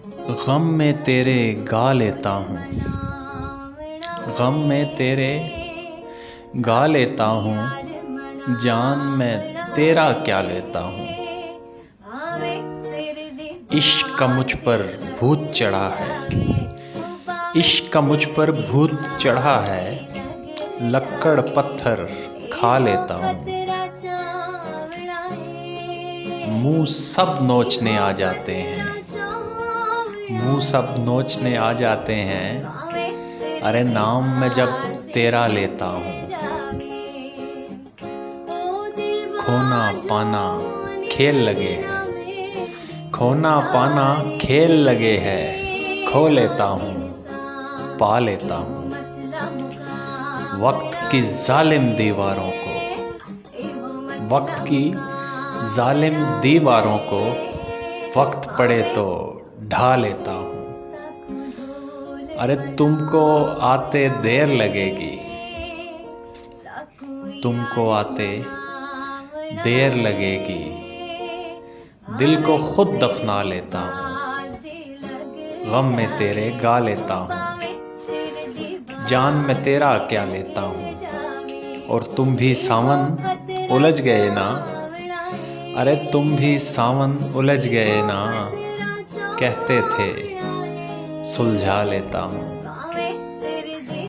गम में तेरे गा लेता हूँ, गम में तेरे गा लेता हूँ, जान मैं तेरा क्या लेता हूँ। इश्क का मुझ पर भूत चढ़ा है, इश्क का मुझ पर भूत चढ़ा है, लक्कड़ पत्थर खा लेता हूँ। मुँह सब नोचने आ जाते हैं, मुँह सब नोचने आ जाते हैं, अरे नाम मैं जब तेरा लेता हूँ। खोना पाना खेल लगे है, खोना पाना खेल लगे है, खो लेता हूँ पा लेता हूँ। वक्त की जालिम दीवारों को, वक्त की जालिम दीवारों को, वक्त पड़े तो ढा लेता हूँ। अरे तुमको आते देर लगेगी, तुमको आते देर लगेगी, दिल को खुद दफना लेता हूँ। गम में तेरे गा लेता हूँ, जान में तेरा क्या लेता हूँ। और तुम भी सावन उलझ गए ना, अरे तुम भी सावन उलझ गए ना, कहते थे सुलझा लेता हूँ।